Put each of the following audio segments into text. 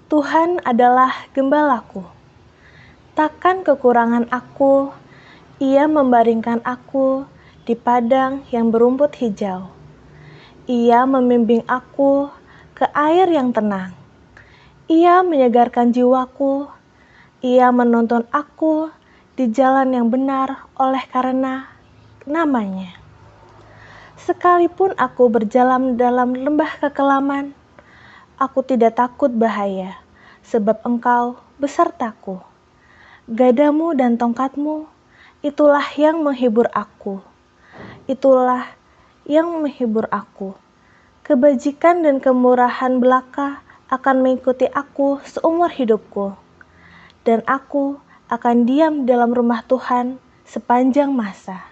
Tuhan adalah gembalaku, takkan kekurangan aku. Ia membaringkan aku di padang yang berumput hijau. Ia membimbing aku ke air yang tenang. Ia menyegarkan jiwaku. Ia menuntun aku di jalan yang benar oleh karena namanya. Sekalipun aku berjalan dalam lembah kekelaman, aku tidak takut bahaya, sebab Engkau besertaku. Gadamu dan tongkatmu, itulah yang menghibur aku. Itulah yang menghibur aku. Kebajikan dan kemurahan belaka akan mengikuti aku seumur hidupku. Dan aku akan diam dalam rumah Tuhan sepanjang masa.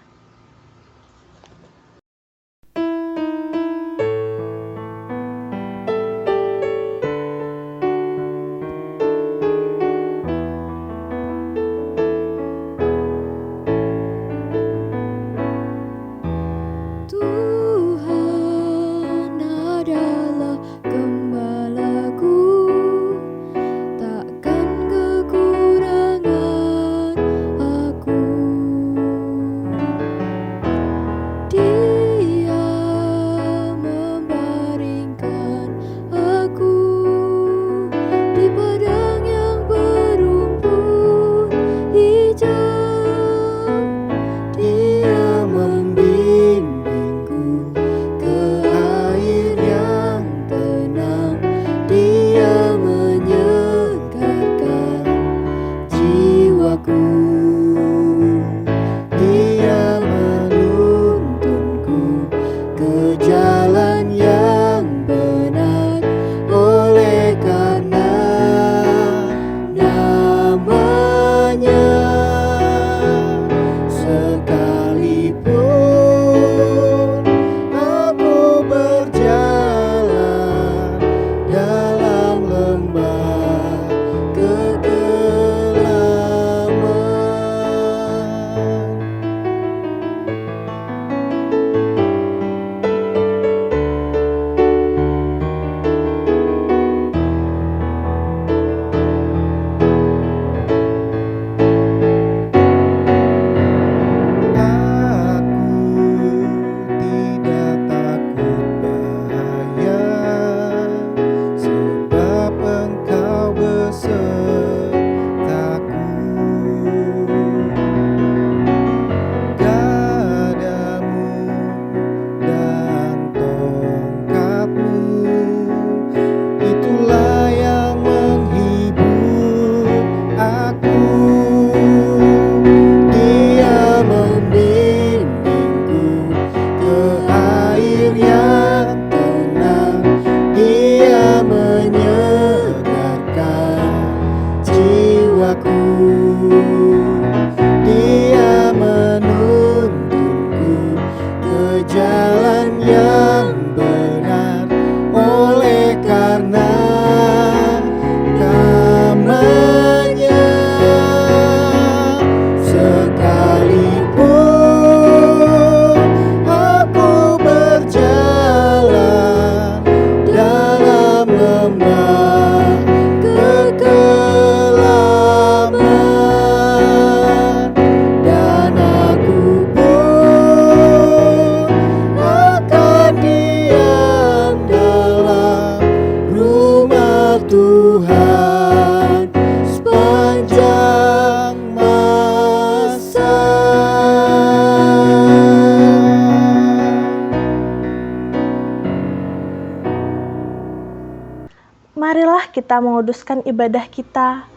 Marilah kita menguduskan ibadah kita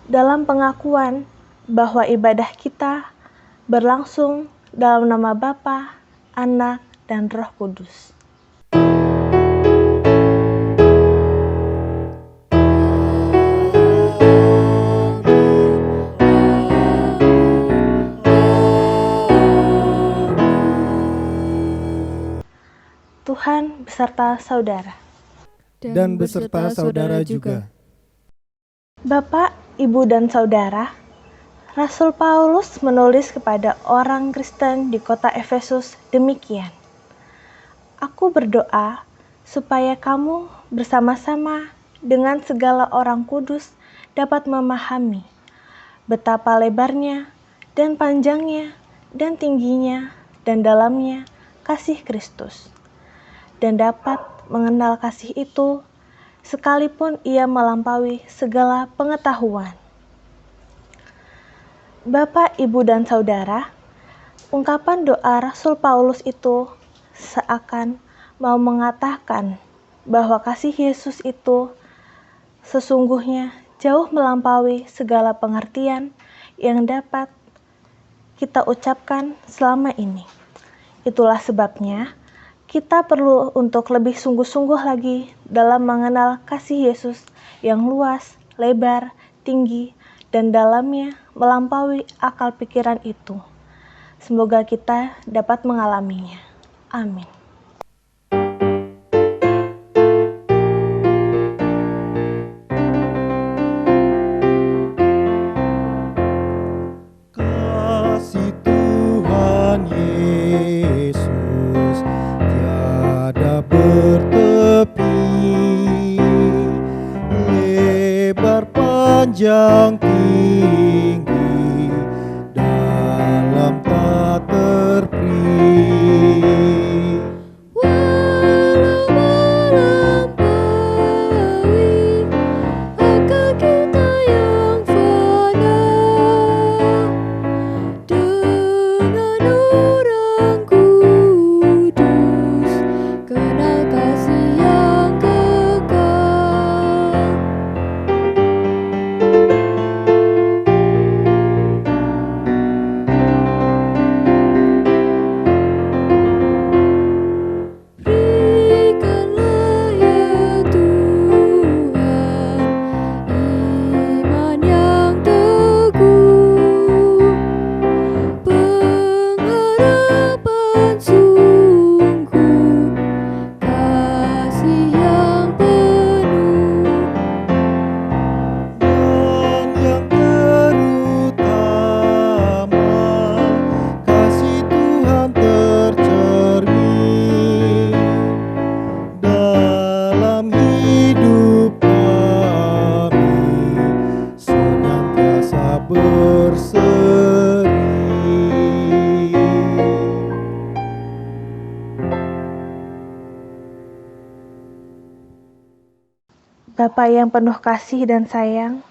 dalam pengakuan bahwa ibadah kita berlangsung dalam nama Bapa, Anak, dan Roh Kudus. Tuhan beserta saudara. Dan beserta saudara juga. Bapak, Ibu, dan saudara, Rasul Paulus menulis kepada orang Kristen di kota Efesus demikian. Aku berdoa supaya kamu bersama-sama dengan segala orang kudus dapat memahami betapa lebarnya dan panjangnya dan tingginya dan dalamnya kasih Kristus, dan dapat mengenal kasih itu sekalipun ia melampaui segala pengetahuan. Bapak, Ibu, dan Saudara, ungkapan doa Rasul Paulus itu seakan mau mengatakan bahwa kasih Yesus itu sesungguhnya jauh melampaui segala pengertian yang dapat kita ucapkan selama ini. Itulah sebabnya kita perlu untuk lebih sungguh-sungguh lagi dalam mengenal kasih Yesus yang luas, lebar, tinggi, dan dalamnya melampaui akal pikiran itu. Semoga kita dapat mengalaminya. Amin. Kasih Tuhan Yesus tiada bertepi, lebar panjang tinggi, dalam tak terperi. Walau melampaui akal kita yang fana, dengan orang kudus kenal kasih yang kekal. Berikanlah ya Tuhan iman yang teguh, pengharapan sungguh, kasih yang penuh. Dan yang terutama, kasih Tuhan tercermin dalam hidup kami, senantiasa berseri. Bapa yang penuh kasih dan sayang,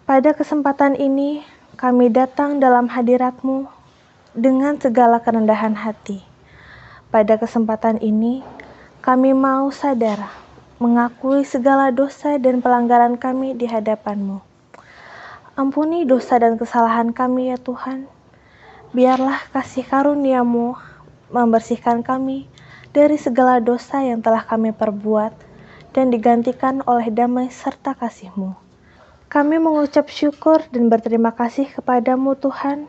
pada kesempatan ini kami datang dalam hadirat-Mu dengan segala kerendahan hati. Pada kesempatan ini kami mau sadar mengakui segala dosa dan pelanggaran kami di hadapan-Mu. Ampuni dosa dan kesalahan kami ya Tuhan. Biarlah kasih karunia-Mu membersihkan kami dari segala dosa yang telah kami perbuat dan digantikan oleh damai serta kasih-Mu. Kami mengucap syukur dan berterima kasih kepada-Mu Tuhan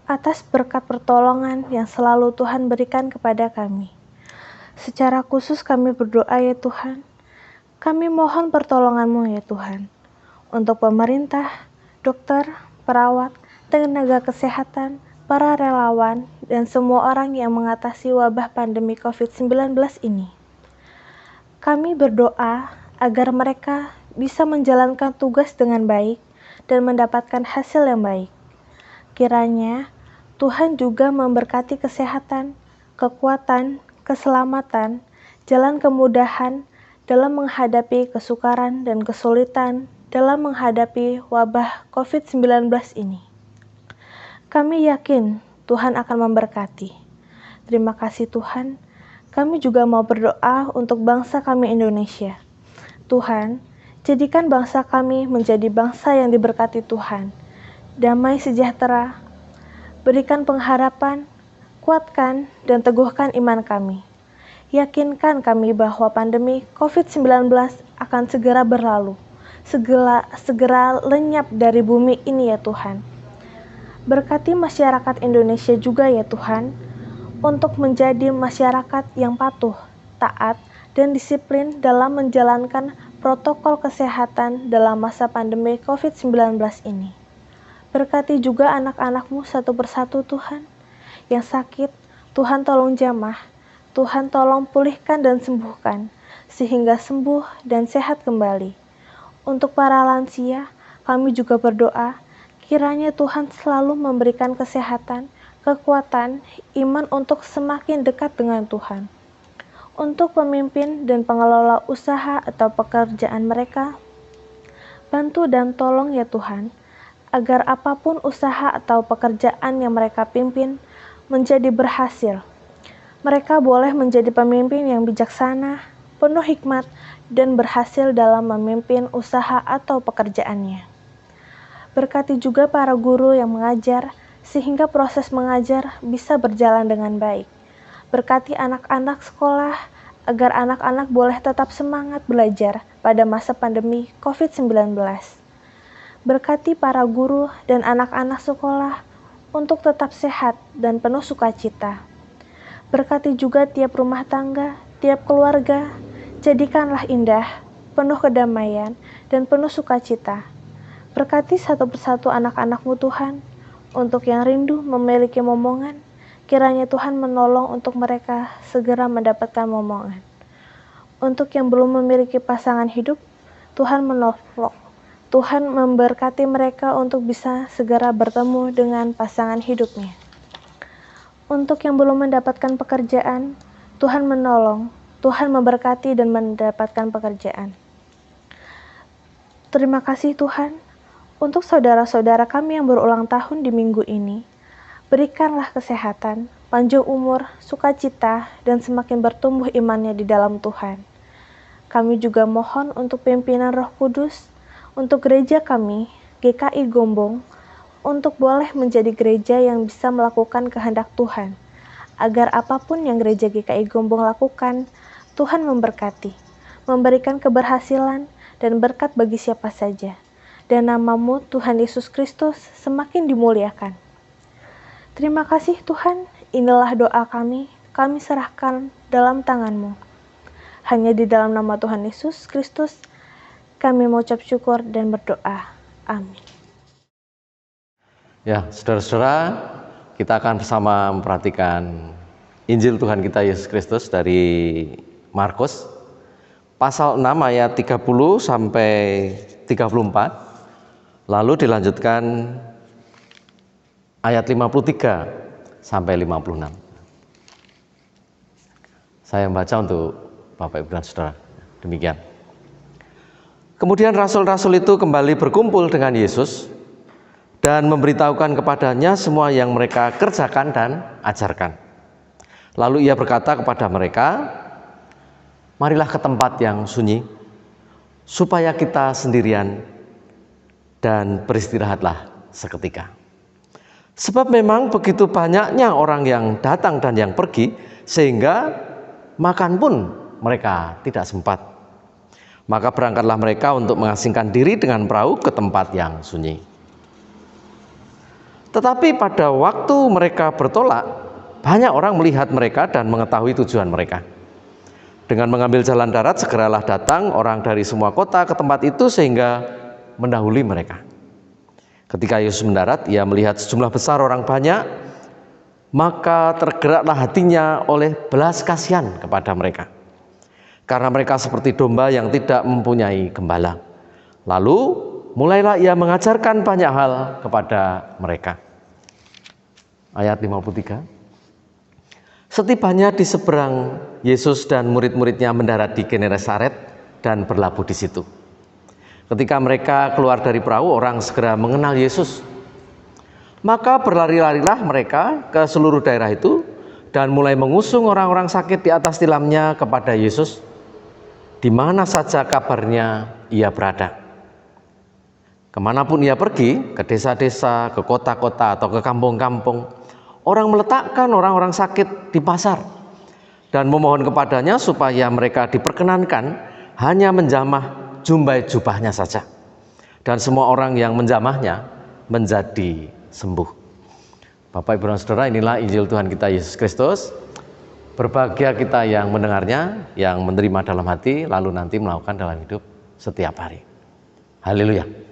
atas berkat pertolongan yang selalu Tuhan berikan kepada kami. Secara khusus kami berdoa ya Tuhan, kami mohon pertolongan-Mu ya Tuhan, untuk pemerintah, dokter, perawat, tenaga kesehatan, para relawan, dan semua orang yang mengatasi wabah pandemi COVID-19 ini. Kami berdoa agar mereka bisa menjalankan tugas dengan baik dan mendapatkan hasil yang baik. Kiranya Tuhan juga memberkati kesehatan, kekuatan, keselamatan, jalan kemudahan dalam menghadapi kesukaran dan kesulitan dalam menghadapi wabah COVID-19 ini. Kami yakin Tuhan akan memberkati. Terima kasih Tuhan. Kami juga mau berdoa untuk bangsa kami Indonesia. Tuhan, jadikan bangsa kami menjadi bangsa yang diberkati Tuhan. Damai sejahtera, berikan pengharapan, kuatkan dan teguhkan iman kami. Yakinkan kami bahwa pandemi COVID-19 akan segera berlalu, segera lenyap dari bumi ini ya Tuhan. Berkati masyarakat Indonesia juga ya Tuhan, untuk menjadi masyarakat yang patuh, taat, dan disiplin dalam menjalankan protokol kesehatan dalam masa pandemi COVID-19 ini. Berkati juga anak-anak-Mu satu persatu Tuhan, yang sakit, Tuhan tolong jamah, Tuhan tolong pulihkan dan sembuhkan, sehingga sembuh dan sehat kembali. Untuk para lansia, kami juga berdoa, kiranya Tuhan selalu memberikan kesehatan, kekuatan, iman untuk semakin dekat dengan Tuhan. Untuk pemimpin dan pengelola usaha atau pekerjaan mereka, bantu dan tolong ya Tuhan, agar apapun usaha atau pekerjaan yang mereka pimpin menjadi berhasil. Mereka boleh menjadi pemimpin yang bijaksana, penuh hikmat, dan berhasil dalam memimpin usaha atau pekerjaannya. Berkati juga para guru yang mengajar, sehingga proses mengajar bisa berjalan dengan baik. Berkati anak-anak sekolah, agar anak-anak boleh tetap semangat belajar pada masa pandemi COVID-19. Berkati para guru dan anak-anak sekolah untuk tetap sehat dan penuh sukacita. Berkati juga tiap rumah tangga, tiap keluarga, jadikanlah indah, penuh kedamaian, dan penuh sukacita. Berkati satu persatu anak-anak-Mu Tuhan, untuk yang rindu memiliki momongan, kiranya Tuhan menolong untuk mereka segera mendapatkan momongan. Untuk yang belum memiliki pasangan hidup, Tuhan menolong. Tuhan memberkati mereka untuk bisa segera bertemu dengan pasangan hidupnya. Untuk yang belum mendapatkan pekerjaan, Tuhan menolong. Tuhan memberkati dan mendapatkan pekerjaan. Terima kasih Tuhan, untuk saudara-saudara kami yang berulang tahun di minggu ini. Berikanlah kesehatan, panjang umur, sukacita, dan semakin bertumbuh imannya di dalam Tuhan. Kami juga mohon untuk pimpinan Roh Kudus, untuk gereja kami, GKI Gombong, untuk boleh menjadi gereja yang bisa melakukan kehendak Tuhan, agar apapun yang gereja GKI Gombong lakukan, Tuhan memberkati, memberikan keberhasilan dan berkat bagi siapa saja. Dan nama-Mu Tuhan Yesus Kristus semakin dimuliakan. Terima kasih Tuhan, inilah doa kami serahkan dalam tangan-Mu. Hanya di dalam nama Tuhan Yesus Kristus, kami mengucap syukur dan berdoa. Amin. Ya, saudara-saudara, kita akan bersama memperhatikan Injil Tuhan kita Yesus Kristus dari Markus pasal 6 ayat 30 sampai 34, lalu dilanjutkan ayat 53 sampai 56. Saya membaca untuk Bapak Ibu dan Saudara. Demikian. Kemudian rasul-rasul itu kembali berkumpul dengan Yesus dan memberitahukan kepadanya semua yang mereka kerjakan dan ajarkan. Lalu ia berkata kepada mereka, marilah ke tempat yang sunyi, supaya kita sendirian dan beristirahatlah seketika. Sebab memang begitu banyaknya orang yang datang dan yang pergi, sehingga makan pun mereka tidak sempat. Maka berangkatlah mereka untuk mengasingkan diri dengan perahu ke tempat yang sunyi. Tetapi pada waktu mereka bertolak, banyak orang melihat mereka dan mengetahui tujuan mereka. Dengan mengambil jalan darat, segeralah datang orang dari semua kota ke tempat itu sehingga mendahului mereka. Ketika Yesus mendarat, ia melihat sejumlah besar orang banyak, maka tergeraklah hatinya oleh belas kasihan kepada mereka. Karena mereka seperti domba yang tidak mempunyai gembala. Lalu mulailah ia mengajarkan banyak hal kepada mereka. Ayat 53. Setibanya di seberang, Yesus dan murid-muridnya mendarat di Genesaret dan berlabuh di situ. Ketika mereka keluar dari perahu, orang segera mengenal Yesus. Maka berlari-larilah mereka ke seluruh daerah itu dan mulai mengusung orang-orang sakit di atas tilamnya kepada Yesus, di mana saja kabarnya ia berada. Kemanapun ia pergi, ke desa-desa, ke kota-kota atau ke kampung-kampung, orang meletakkan orang-orang sakit di pasar dan memohon kepadanya supaya mereka diperkenankan hanya menjamah jumbai jubahnya saja. Dan semua orang yang menjamahnya menjadi sembuh. Bapak, Ibu, dan Saudara, inilah Injil Tuhan kita Yesus Kristus. Berbahagia kita yang mendengarnya, yang menerima dalam hati, lalu nanti melakukan dalam hidup setiap hari. Haleluya.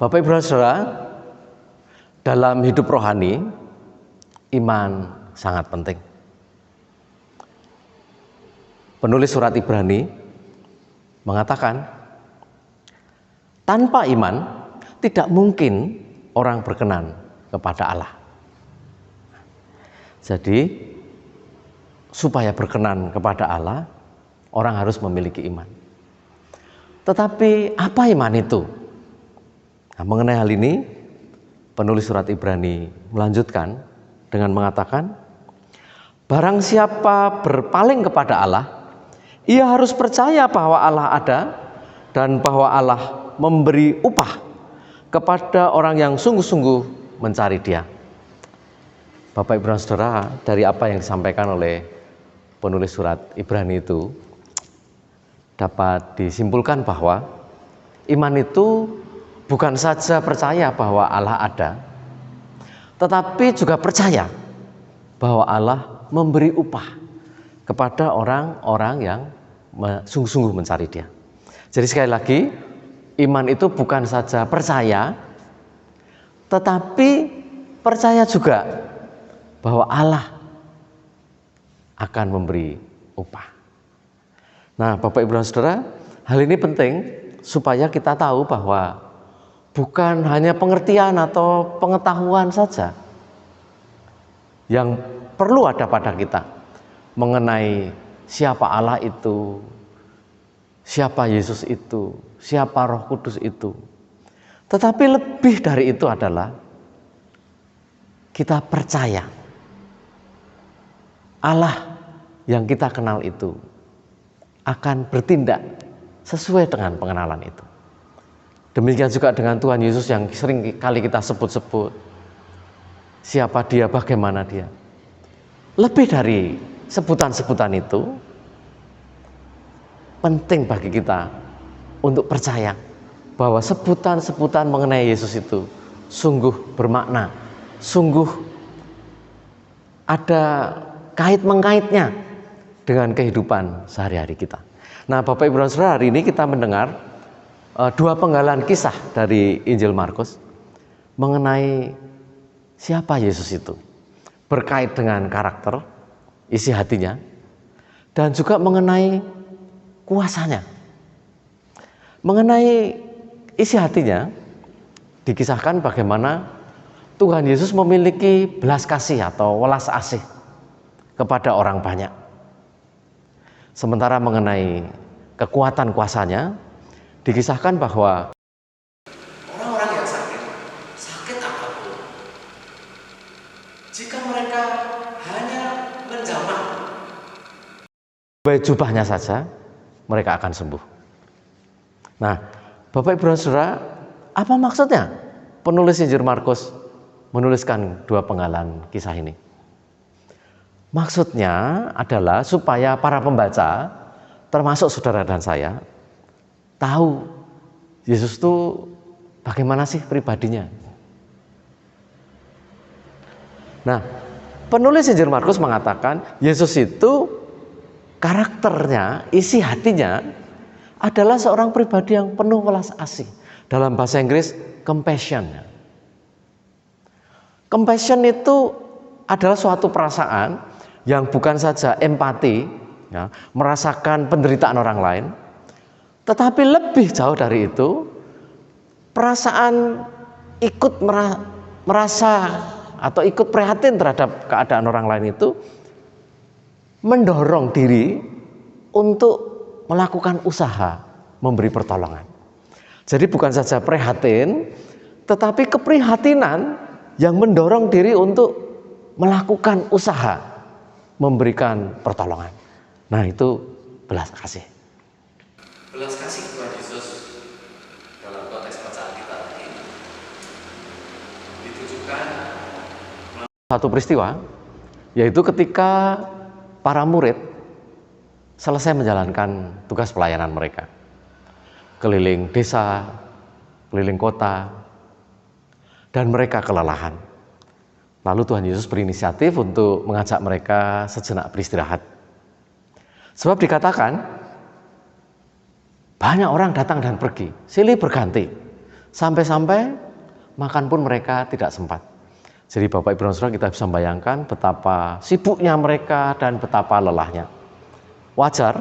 Bapak Ibu dan Saudara, dalam hidup rohani, iman sangat penting. Penulis surat Ibrani mengatakan, tanpa iman tidak mungkin orang berkenan kepada Allah. Jadi, supaya berkenan kepada Allah, orang harus memiliki iman. Tetapi apa iman itu? Nah, mengenai hal ini, penulis surat Ibrani melanjutkan dengan mengatakan, barang siapa berpaling kepada Allah, ia harus percaya bahwa Allah ada dan bahwa Allah memberi upah kepada orang yang sungguh-sungguh mencari Dia. Bapak Ibu dan Saudara, dari apa yang disampaikan oleh penulis surat Ibrani itu dapat disimpulkan bahwa iman itu bukan saja percaya bahwa Allah ada, tetapi juga percaya bahwa Allah memberi upah kepada orang-orang yang sungguh-sungguh mencari Dia. Jadi sekali lagi, iman itu bukan saja percaya, tetapi percaya juga bahwa Allah akan memberi upah. Nah, Bapak Ibu dan Saudara, hal ini penting supaya kita tahu bahwa bukan hanya pengertian atau pengetahuan saja yang perlu ada pada kita mengenai siapa Allah itu, siapa Yesus itu, siapa Roh Kudus itu. Tetapi lebih dari itu adalah kita percaya Allah yang kita kenal itu akan bertindak sesuai dengan pengenalan itu. Demikian juga dengan Tuhan Yesus yang sering kali kita sebut-sebut. Siapa Dia, bagaimana Dia. Lebih dari sebutan-sebutan itu, penting bagi kita untuk percaya bahwa sebutan-sebutan mengenai Yesus itu sungguh bermakna, sungguh ada kait-mengkaitnya dengan kehidupan sehari-hari kita. Nah, Bapak Ibu dan Saudara, hari ini kita mendengar dua penggalan kisah dari Injil Markus mengenai siapa Yesus itu, berkait dengan karakter, isi hatinya, dan juga mengenai kuasanya. Mengenai isi hatinya, dikisahkan bagaimana Tuhan Yesus memiliki belas kasih atau welas asih kepada orang banyak. Sementara mengenai kekuatan kuasanya, dikisahkan bahwa orang-orang yang sakit apapun, jika mereka hanya menjamah jubahnya saja, mereka akan sembuh. Nah, Bapak Ibu dan Saudara, apa maksudnya penulis Injil Markus menuliskan dua penggalan kisah ini? Maksudnya adalah supaya para pembaca, termasuk saudara dan saya, tahu Yesus itu bagaimana sih pribadinya. Nah, penulis Injil Markus mengatakan Yesus itu karakternya, isi hatinya adalah seorang pribadi yang penuh welas asih. Dalam bahasa Inggris, compassion. Compassion itu adalah suatu perasaan yang bukan saja empati, ya, merasakan penderitaan orang lain, tetapi lebih jauh dari itu, perasaan ikut merasa atau ikut prihatin terhadap keadaan orang lain itu mendorong diri untuk melakukan usaha memberi pertolongan. Jadi bukan saja prihatin, tetapi keprihatinan yang mendorong diri untuk melakukan usaha memberikan pertolongan. Nah, itu belas kasih. Belas kasih Tuhan Yesus dalam konteks bacaan kita ini ditujukan satu peristiwa, yaitu ketika para murid selesai menjalankan tugas pelayanan mereka, keliling desa, keliling kota, dan mereka kelelahan. Lalu Tuhan Yesus berinisiatif untuk mengajak mereka sejenak beristirahat. Sebab dikatakan banyak orang datang dan pergi, silih berganti, Sampai-sampai makan pun mereka tidak sempat. Jadi Bapak Ibu dan Saudara, kita bisa membayangkan betapa sibuknya mereka dan betapa lelahnya. Wajar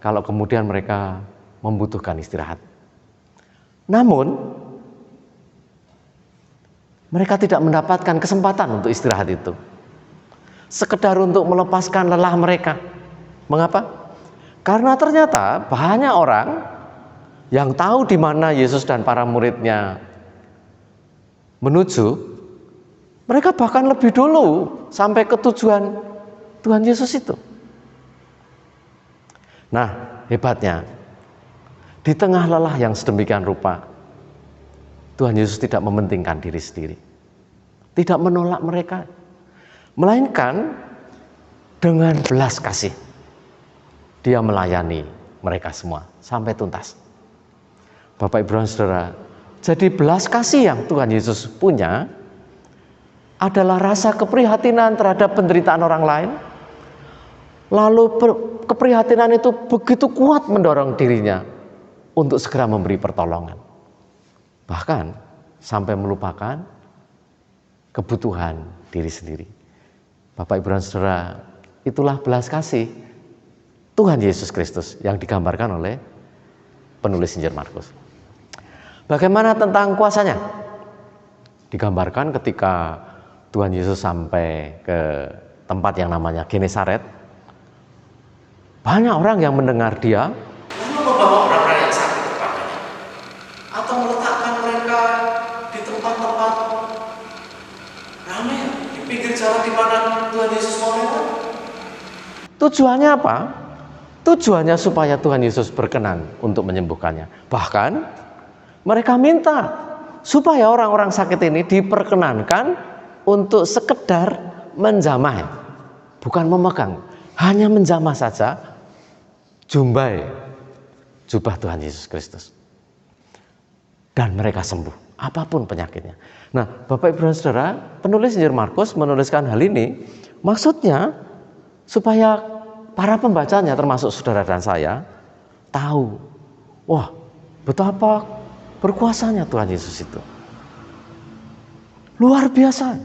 kalau kemudian mereka membutuhkan istirahat. Namun mereka tidak mendapatkan kesempatan untuk istirahat itu. Sekedar untuk melepaskan lelah mereka. Mengapa? Karena ternyata banyak orang yang tahu di mana Yesus dan para muridnya menuju. Mereka bahkan lebih dulu sampai ke tujuan Tuhan Yesus itu. Nah, hebatnya, di tengah lelah yang sedemikian rupa, Tuhan Yesus tidak mementingkan diri sendiri. Tidak menolak mereka. Melainkan dengan belas kasih, Dia melayani mereka semua sampai tuntas. Bapak Ibu dan Saudara, jadi belas kasih yang Tuhan Yesus punya adalah rasa keprihatinan terhadap penderitaan orang lain. Lalu keprihatinan itu begitu kuat mendorong dirinya untuk segera memberi pertolongan. Bahkan sampai melupakan kebutuhan diri sendiri. Bapak Ibu dan Saudara, itulah belas kasih Tuhan Yesus Kristus yang digambarkan oleh penulis Injil Markus. Bagaimana tentang kuasanya? Digambarkan ketika Tuhan Yesus sampai ke tempat yang namanya Genesaret. Banyak orang yang mendengar Dia lalu membawa orang-orang yang sakit kepadanya, atau meletakkan mereka di tempat-tempat ramai di pinggir jalan di mana Tuhan Yesus mau lewat. Tujuannya apa? Tujuannya supaya Tuhan Yesus berkenan untuk menyembuhkannya. Bahkan mereka minta supaya orang-orang sakit ini diperkenankan untuk sekedar menjamah, bukan memegang, hanya menjamah saja jumbai jubah Tuhan Yesus Kristus. Dan mereka sembuh, apapun penyakitnya. Nah, Bapak Ibu dan Saudara, penulis Injil Markus menuliskan hal ini, maksudnya supaya para pembacanya termasuk saudara dan saya tahu, wah, betapa berkuasanya Tuhan Yesus itu. Luar biasa.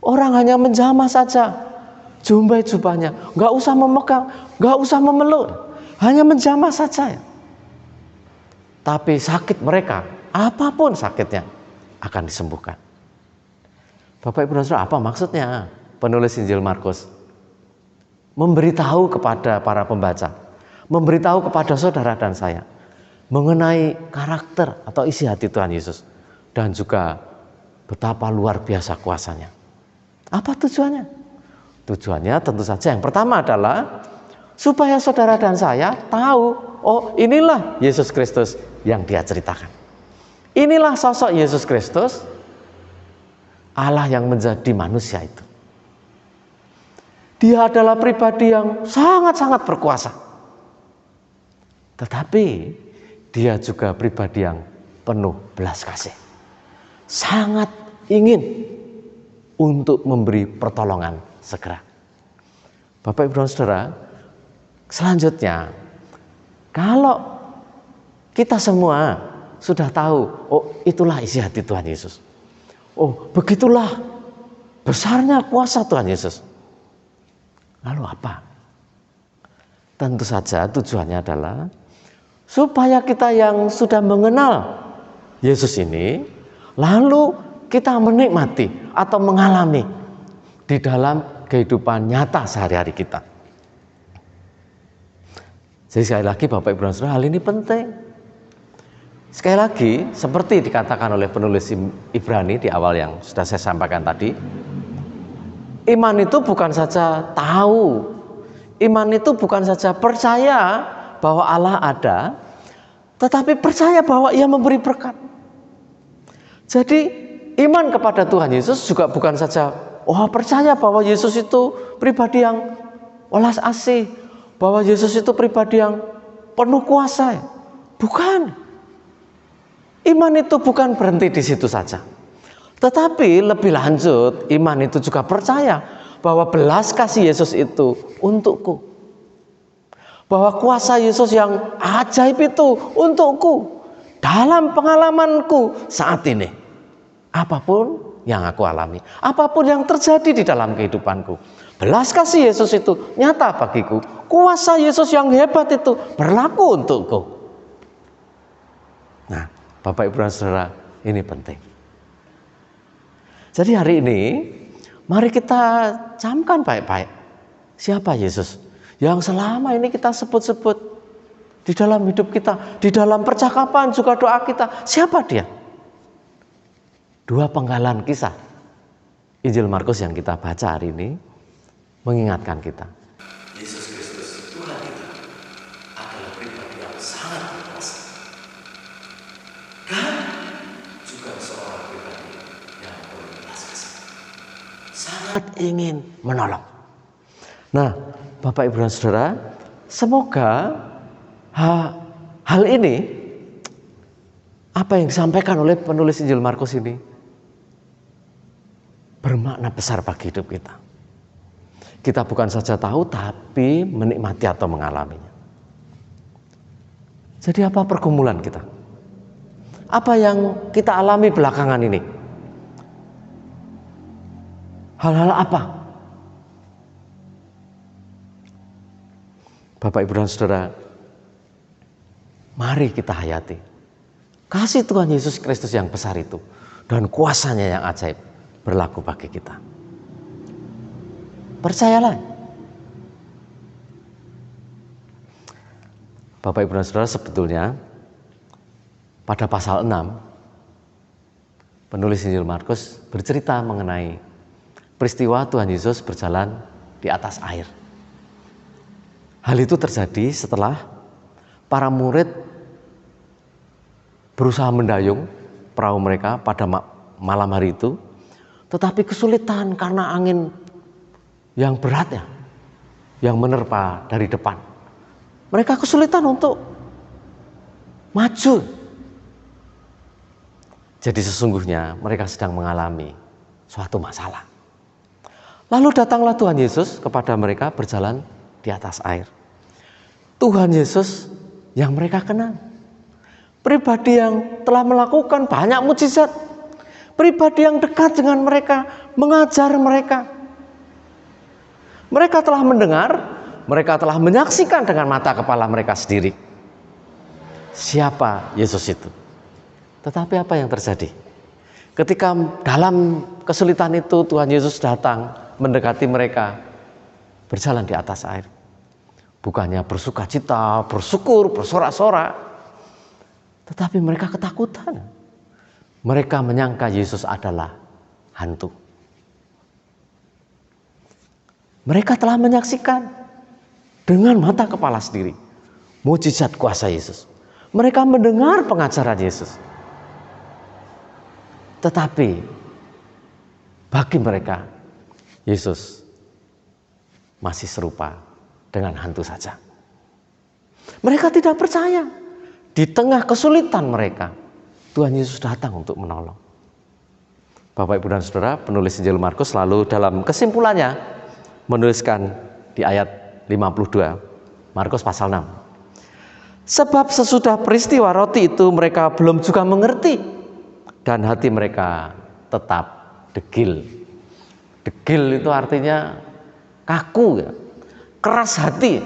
Orang hanya menjamah saja jumbai jubahnya, nggak usah memegang, nggak usah memeluk, hanya menjamah saja. Tapi sakit mereka, apapun sakitnya, akan disembuhkan. Bapak Ibu dan Saudara, apa maksudnya penulis Injil Markus? Memberitahu kepada para pembaca, memberitahu kepada saudara dan saya mengenai karakter atau isi hati Tuhan Yesus dan juga betapa luar biasa kuasanya. Apa tujuannya? Tujuannya tentu saja yang pertama adalah supaya saudara dan saya tahu, oh inilah Yesus Kristus yang Dia ceritakan. Inilah sosok Yesus Kristus, Allah yang menjadi manusia itu. Dia adalah pribadi yang sangat-sangat berkuasa. Tetapi Dia juga pribadi yang penuh belas kasih. Sangat ingin untuk memberi pertolongan segera. Bapak Ibu dan Saudara, selanjutnya kalau kita semua sudah tahu, oh itulah isi hati Tuhan Yesus. Oh begitulah besarnya kuasa Tuhan Yesus. Lalu apa? Tentu saja tujuannya adalah supaya kita yang sudah mengenal Yesus ini, lalu kita menikmati atau mengalami di dalam kehidupan nyata sehari-hari kita. Jadi sekali lagi Bapak Ibu dan Saudara, hal ini penting. Sekali lagi, seperti dikatakan oleh penulis Ibrani di awal yang sudah saya sampaikan tadi, iman itu bukan saja tahu, iman itu bukan saja percaya bahwa Allah ada, tetapi percaya bahwa Ia memberi berkat. Jadi iman kepada Tuhan Yesus juga bukan saja percaya bahwa Yesus itu pribadi yang welas asih, bahwa Yesus itu pribadi yang penuh kuasa. Bukan. Iman itu bukan berhenti di situ saja. Tetapi lebih lanjut, iman itu juga percaya bahwa belas kasih Yesus itu untukku. Bahwa kuasa Yesus yang ajaib itu untukku. dalam pengalamanku saat ini, apapun yang aku alami, apapun yang terjadi di dalam kehidupanku, belas kasih Yesus itu nyata bagiku. Kuasa Yesus yang hebat itu berlaku untukku. Nah, Bapak Ibu dan Saudara, ini penting. Jadi hari ini, mari kita camkan baik-baik. Siapa Yesus yang selama ini kita sebut-sebut di dalam hidup kita, di dalam percakapan juga doa kita. Siapa dia? Dua penggalan kisah Injil Markus yang kita baca hari ini mengingatkan kita. Yesus Kristus Tuhan kita adalah pribadi yang sangat berkuasa dan juga seorang pribadi yang berbelas kasih, sangat ingin menolong. Nah, Bapak Ibu dan Saudara, semoga hal ini, apa yang disampaikan oleh penulis Injil Markus ini, bermakna besar bagi hidup kita. Kita bukan saja tahu, tapi menikmati atau mengalaminya. Jadi apa pergumulan kita? Apa yang kita alami belakangan ini? Hal-hal apa? Bapak, Ibu, dan Saudara, mari kita hayati kasih Tuhan Yesus Kristus yang besar itu dan kuasanya yang ajaib berlaku bagi kita. Percayalah. Bapak, Ibu, dan Saudara, sebetulnya pada pasal 6 penulis Injil Markus bercerita mengenai peristiwa Tuhan Yesus berjalan di atas air. Hal itu terjadi setelah para murid berusaha mendayung perahu mereka pada malam hari itu, tetapi kesulitan karena angin yang berat ya, yang menerpa dari depan. Mereka kesulitan untuk maju. Jadi sesungguhnya mereka sedang mengalami suatu masalah. Lalu datanglah Tuhan Yesus kepada mereka berjalan di atas air. Tuhan Yesus yang mereka kenal, pribadi yang telah melakukan banyak mukjizat, pribadi yang dekat dengan mereka, mengajar mereka. Mereka telah mendengar, mereka telah menyaksikan dengan mata kepala mereka sendiri siapa Yesus itu. Tetapi apa yang terjadi? Ketika dalam kesulitan itu Tuhan Yesus datang mendekati mereka, berjalan di atas air. Bukannya bersuka cita, bersyukur, bersorak-sorak, tetapi mereka ketakutan. Mereka menyangka Yesus adalah hantu. Mereka telah menyaksikan dengan mata kepala sendiri mukjizat kuasa Yesus. Mereka mendengar pengajaran Yesus. Tetapi bagi mereka Yesus masih serupa dengan hantu saja. Mereka tidak percaya. Di tengah kesulitan mereka, Tuhan Yesus datang untuk menolong. Bapak, Ibu, dan Saudara, penulis Injil Markus lalu dalam kesimpulannya menuliskan di ayat 52, Markus pasal 6. Sebab sesudah peristiwa roti itu mereka belum juga mengerti dan hati mereka tetap degil. Degil itu artinya kaku ya, keras hati.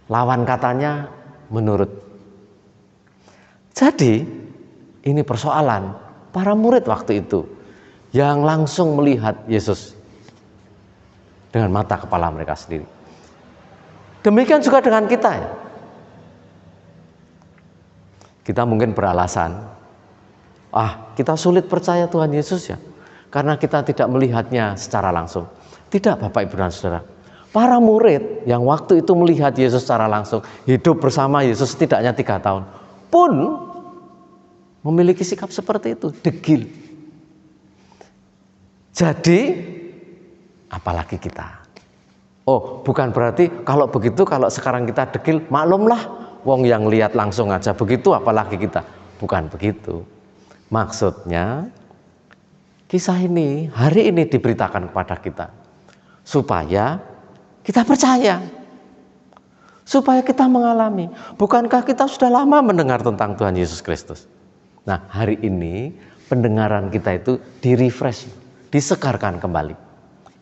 Lawan katanya menurut. Jadi ini persoalan para murid waktu itu yang langsung melihat Yesus dengan mata kepala mereka sendiri. Demikian juga dengan kita ya. Kita mungkin beralasan, kita sulit percaya Tuhan Yesus ya, karena kita tidak melihatnya secara langsung. Tidak, Bapak, Ibu, dan Saudara. Para murid yang waktu itu melihat Yesus secara langsung, hidup bersama Yesus setidaknya 3 tahun, pun memiliki sikap seperti itu, degil. Jadi, apalagi kita. Bukan berarti kalau begitu, kalau sekarang kita degil, maklumlah, wong yang lihat langsung aja begitu, apalagi kita. Bukan begitu. Maksudnya, kisah ini hari ini diberitakan kepada kita supaya kita percaya, supaya kita mengalami. Bukankah kita sudah lama mendengar tentang Tuhan Yesus Kristus? Nah, hari ini pendengaran kita itu di-refresh, disegarkan kembali.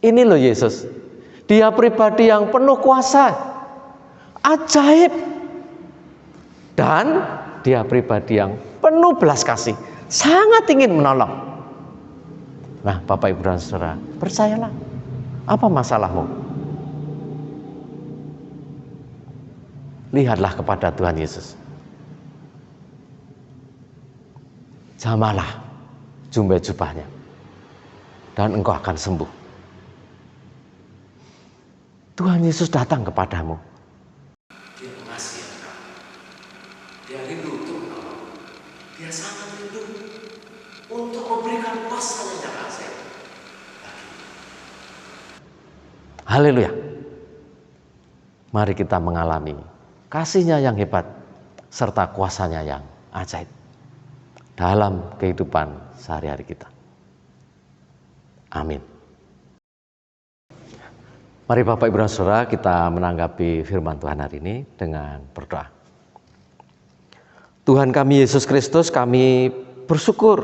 Ini loh Yesus. Dia pribadi yang penuh kuasa, ajaib. Dan dia pribadi yang penuh belas kasih, sangat ingin menolong. Nah, Bapak Ibu dan Saudara, percayalah. Apa masalahmu? Lihatlah kepada Tuhan Yesus. Jamalah jubah-jubahnya, dan engkau akan sembuh. Tuhan Yesus datang kepadamu. Dia mengasihi engkau. Dia rindu untuk menolong. Dia sangat rindu untuk memberikan kuasa yang kasih. Haleluya. Mari kita mengalami kasih-Nya yang hebat serta kuasa-Nya yang ajaib dalam kehidupan sehari-hari kita. Amin. Mari Bapak Ibu dan Saudara, kita menanggapi firman Tuhan hari ini dengan berdoa. Tuhan kami Yesus Kristus, kami bersyukur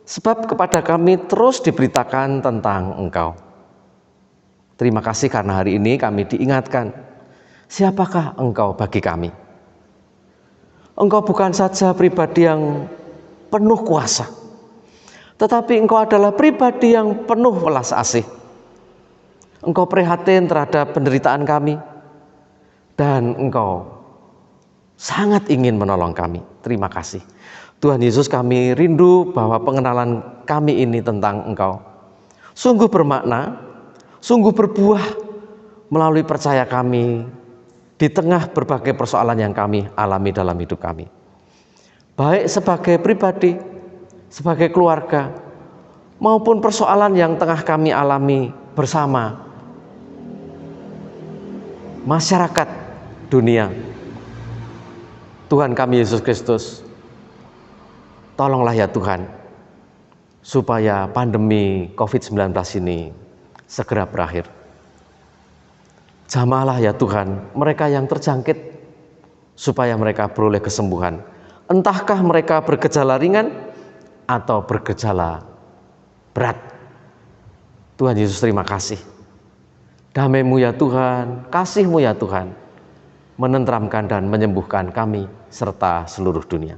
sebab kepada kami terus diberitakan tentang Engkau. Terima kasih karena hari ini kami diingatkan siapakah Engkau bagi kami. Engkau bukan saja pribadi yang penuh kuasa, tetapi Engkau adalah pribadi yang penuh welas asih. Engkau prihatin terhadap penderitaan kami, dan Engkau sangat ingin menolong kami. Terima kasih. Tuhan Yesus, kami rindu bahwa pengenalan kami ini tentang Engkau sungguh bermakna, sungguh berbuah melalui percaya kami di tengah berbagai persoalan yang kami alami dalam hidup kami. Baik sebagai pribadi, sebagai keluarga, maupun persoalan yang tengah kami alami bersama masyarakat dunia. Tuhan kami Yesus Kristus, tolonglah ya Tuhan, supaya pandemi COVID-19 ini segera berakhir. Jamahlah ya Tuhan mereka yang terjangkit, supaya mereka beroleh kesembuhan. Entahkah mereka bergejala ringan atau bergejala berat. Tuhan Yesus, terima kasih. Damai-Mu ya Tuhan, kasih-Mu ya Tuhan, menenteramkan dan menyembuhkan kami serta seluruh dunia.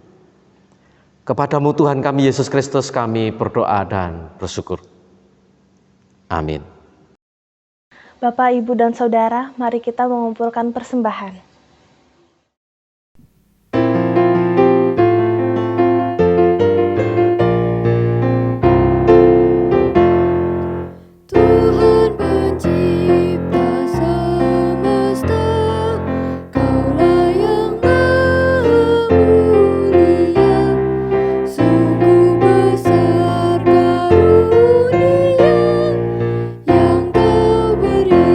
Kepadamu Tuhan kami Yesus Kristus kami berdoa dan bersyukur. Amin. Bapak, Ibu, dan Saudara, mari kita mengumpulkan persembahan. Tuhan pencipta semesta, Kaulah yang maha mulia, sungguh besar karunia yang Kau beri.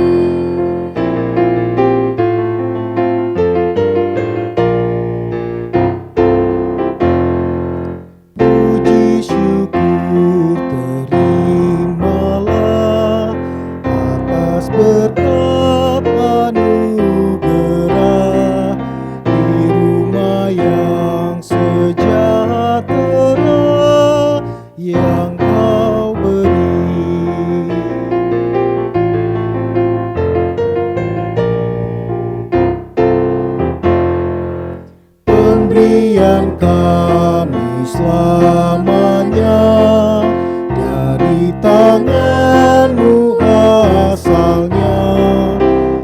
Puji syukur terimalah atas berkat anugerah di rumah yang sejahtera yang Kau beri. Pemberian kami selamanya dari tangan-Mu asalnya,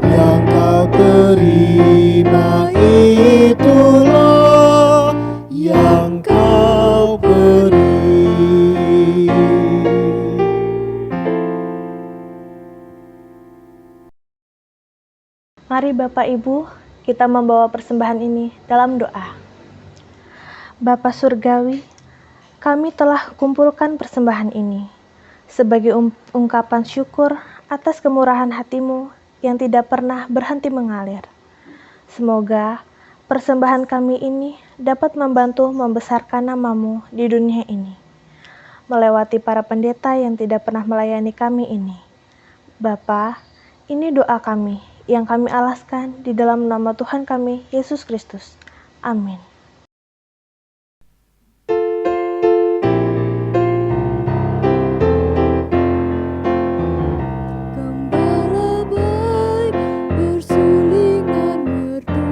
yang Kau terima itulah yang Kau beri. Mari Bapak Ibu, kita membawa persembahan ini dalam doa. Bapa Surgawi, kami telah kumpulkan persembahan ini sebagai ungkapan syukur atas kemurahan hati-Mu yang tidak pernah berhenti mengalir. Semoga persembahan kami ini dapat membantu membesarkan nama-Mu di dunia ini, melewati para pendeta yang tidak pernah melayani kami ini. Bapa, ini doa kami yang kami alaskan di dalam nama Tuhan kami, Yesus Kristus. Amin. Gembala baik bersulingan merdu,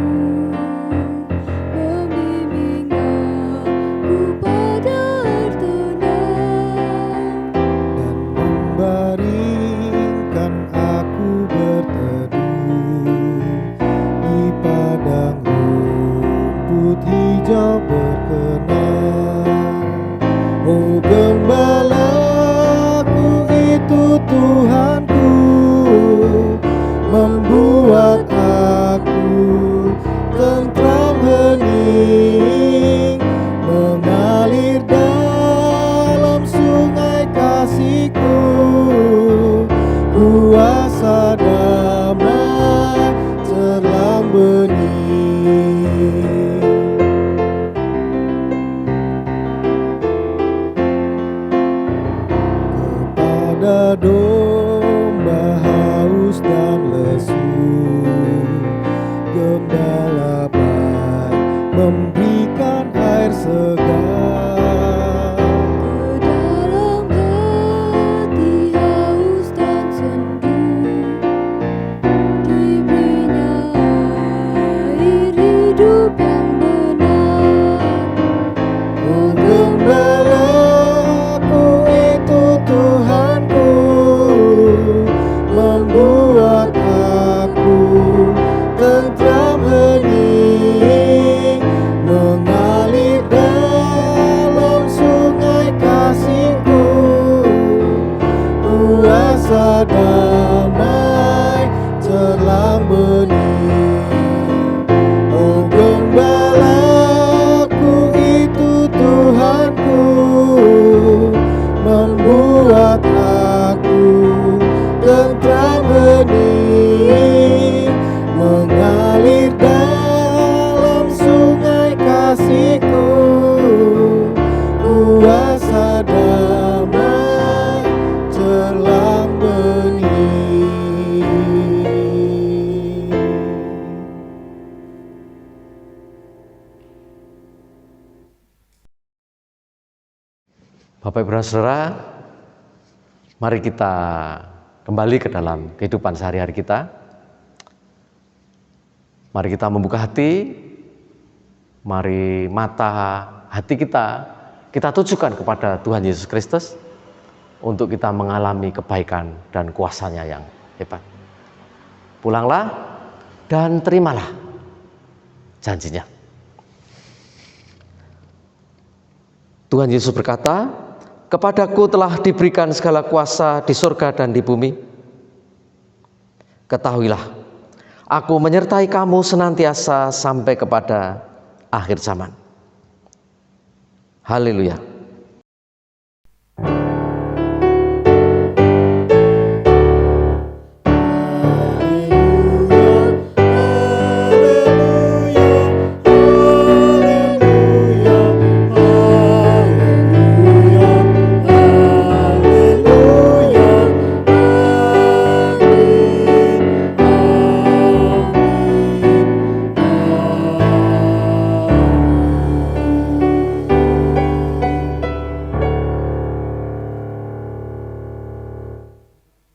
membimbing aku pada air tenang. dan membaringkan aku berteduh di padang rumput hijau berkenan. Oh gembalaku itu Tuhanku, membuat aku tentram hening, mengalir dalam sungai kasih-Ku, kuasa damai terang bening. Kepada domba haus dan lesu, gembala baik memberikan air segar. Ke dalam hati haus dan sendu, diberinya air hidup yang benar. Oh gembalaku itu Tuhanku, membuat aku tentram hening, mengalir dalam sungai kasih-Ku, kuasa damai terang bening. Oh gembalaku itu Tuhanku, membuat aku tentram hening, mengalir dalam sungai kasih-Ku, kuasa damai terang bening. Bapak Ibu dan Saudara, mari kita kembali ke dalam kehidupan sehari-hari kita. Mari kita membuka hati, mari mata hati kita tujukan kepada Tuhan Yesus Kristus untuk kita mengalami kebaikan dan kuasa-Nya yang hebat. Pulanglah dan terimalah janji-Nya. Tuhan Yesus berkata, "Kepadaku telah diberikan segala kuasa di surga dan di bumi. Ketahuilah, aku menyertai kamu senantiasa sampai kepada akhir zaman." Haleluya.